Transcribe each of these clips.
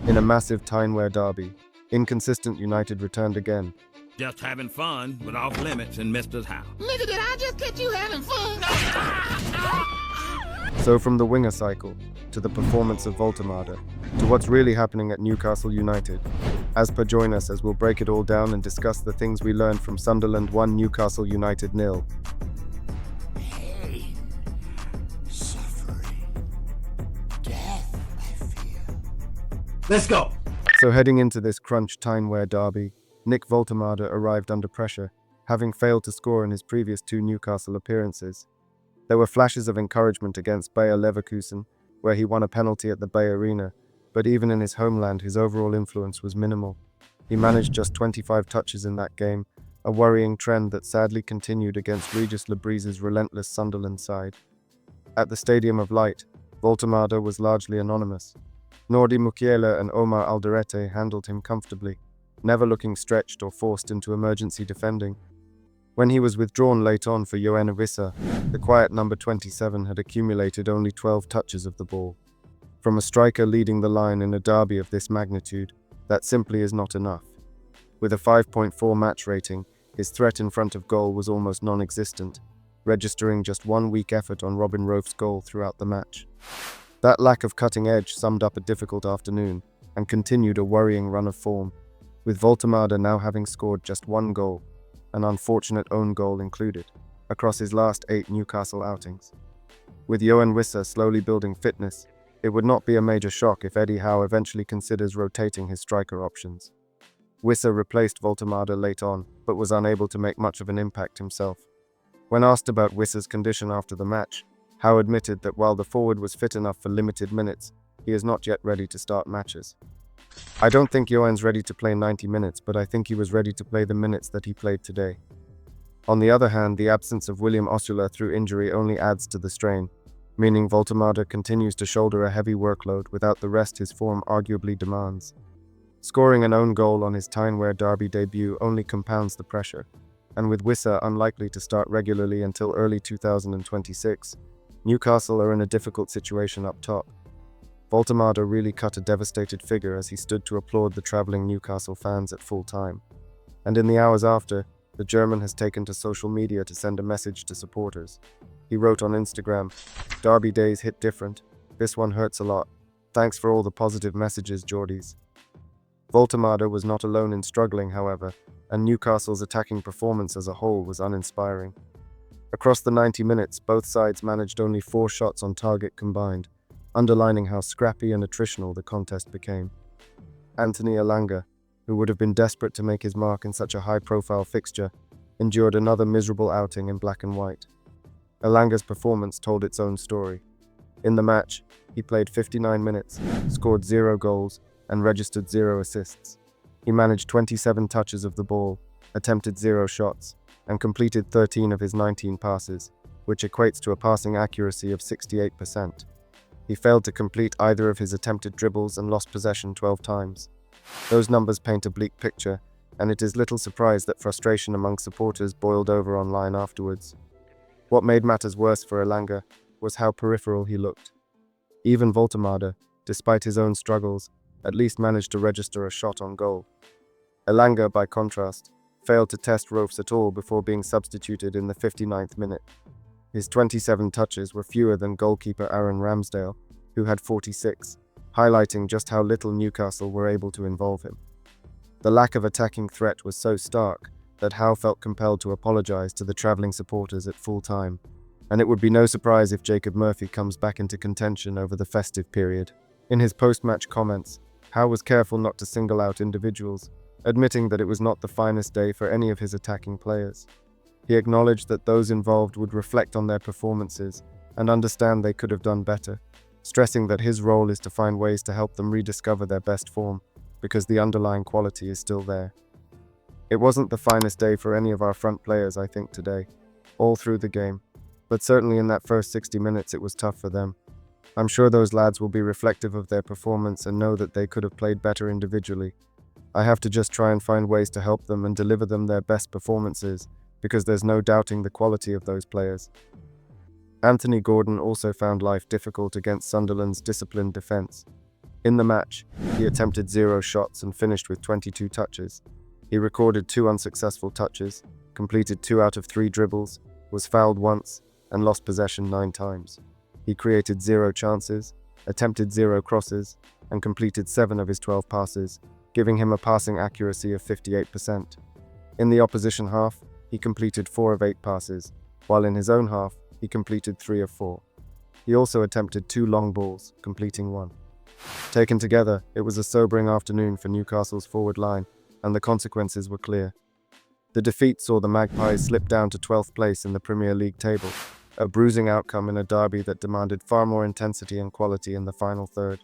In a massive Tyne-Wear derby, inconsistent United returned again. Just having fun but off limits in Mister's house. Nigga, did I just catch you having fun? So from the winger cycle, to the performance of Voltemade, to what's really happening at Newcastle United. As per, join us as we'll break it all down and discuss the things we learned from Sunderland 1 Newcastle United 0. Pain, suffering, death, I feel. Let's go. So heading into this crunch Tyne-Wear derby, Nick Voltemade arrived under pressure, having failed to score in his previous 2 Newcastle appearances. There were flashes of encouragement against Bayer Leverkusen, where he won a penalty at the Bay Arena, but even in his homeland his overall influence was minimal. He managed just 25 touches in that game, a worrying trend that sadly continued against Regis Lebrise's relentless Sunderland side. At the Stadium of Light, Voltemade was largely anonymous. Nordi Mukiele and Omar Alderete handled him comfortably, never looking stretched or forced into emergency defending. When he was withdrawn late on for Yoane Wissa, the quiet number 27 had accumulated only 12 touches of the ball. From a striker leading the line in a derby of this magnitude, that simply is not enough. With a 5.4 match rating, his threat in front of goal was almost non-existent, registering just one weak effort on Robin Roaf's goal throughout the match. That lack of cutting edge summed up a difficult afternoon and continued a worrying run of form, with Voltemade now having scored just 1 goal, an unfortunate own goal included, across his last 8 Newcastle outings. With Yoane Wissa slowly building fitness, it would not be a major shock if Eddie Howe eventually considers rotating his striker options. Wissa replaced Voltemade late on, but was unable to make much of an impact himself. When asked about Wissa's condition after the match, Howe admitted that while the forward was fit enough for limited minutes, he is not yet ready to start matches. I don't think Yoane's ready to play 90 minutes, but I think he was ready to play the minutes that he played today. On the other hand, the absence of William Osula through injury only adds to the strain, meaning Voltemade continues to shoulder a heavy workload without the rest his form arguably demands. Scoring an own goal on his Tyne-Wear derby debut only compounds the pressure, and with Wissa unlikely to start regularly until early 2026, Newcastle are in a difficult situation up top. Voltemade really cut a devastated figure as he stood to applaud the travelling Newcastle fans at full time. And in the hours after, the German has taken to social media to send a message to supporters. He wrote on Instagram, "Derby days hit different. This one hurts a lot. Thanks for all the positive messages, Geordies." Voltemade was not alone in struggling, however, and Newcastle's attacking performance as a whole was uninspiring. Across the 90 minutes, both sides managed only 4 shots on target combined, underlining how scrappy and attritional the contest became. Anthony Elanga, who would have been desperate to make his mark in such a high-profile fixture, endured another miserable outing in black and white. Elanga's performance told its own story. In the match, he played 59 minutes, scored 0 goals, and registered 0 assists. He managed 27 touches of the ball, attempted 0 shots, and completed 13 of his 19 passes, which equates to a passing accuracy of 68%. He failed to complete either of his attempted dribbles and lost possession 12 times. Those numbers paint a bleak picture, and it is little surprise that frustration among supporters boiled over online afterwards. What made matters worse for Elanga was how peripheral he looked. Even Voltemade, despite his own struggles, at least managed to register a shot on goal. Elanga, by contrast, failed to test Roafs at all before being substituted in the 59th minute. His 27 touches were fewer than goalkeeper Aaron Ramsdale, who had 46, highlighting just how little Newcastle were able to involve him. The lack of attacking threat was so stark that Howe felt compelled to apologise to the travelling supporters at full time, and it would be no surprise if Jacob Murphy comes back into contention over the festive period. In his post-match comments, Howe was careful not to single out individuals, admitting that it was not the finest day for any of his attacking players. He acknowledged that those involved would reflect on their performances and understand they could have done better, stressing that his role is to find ways to help them rediscover their best form, because the underlying quality is still there. It wasn't the finest day for any of our front players, I think, today, all through the game, but certainly in that first 60 minutes it was tough for them. I'm sure those lads will be reflective of their performance and know that they could have played better individually. I have to just try and find ways to help them and deliver them their best performances, because there's no doubting the quality of those players. Anthony Gordon also found life difficult against Sunderland's disciplined defence. In the match, he attempted 0 shots and finished with 22 touches. He recorded 2 unsuccessful touches, completed 2 out of 3 dribbles, was fouled once, and lost possession 9 times. He created 0 chances, attempted 0 crosses, and completed 7 of his 12 passes, giving him a passing accuracy of 58%. In the opposition half, he completed 4 of 8 passes, while in his own half, he completed 3 of 4. He also attempted 2 long balls, completing 1. Taken together, it was a sobering afternoon for Newcastle's forward line, and the consequences were clear. The defeat saw the Magpies slip down to 12th place in the Premier League table, a bruising outcome in a derby that demanded far more intensity and quality in the final third.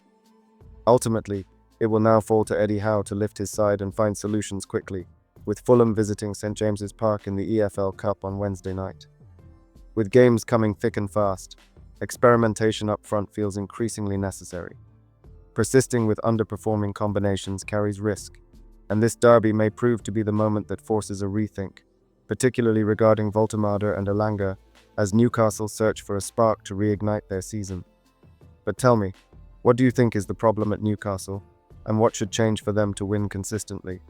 Ultimately, it will now fall to Eddie Howe to lift his side and find solutions quickly, with Fulham visiting St James's Park in the EFL Cup on Wednesday night. With games coming thick and fast, experimentation up front feels increasingly necessary. Persisting with underperforming combinations carries risk, and this derby may prove to be the moment that forces a rethink, particularly regarding Voltemade and Elanga, as Newcastle search for a spark to reignite their season. But tell me, what do you think is the problem at Newcastle, and what should change for them to win consistently?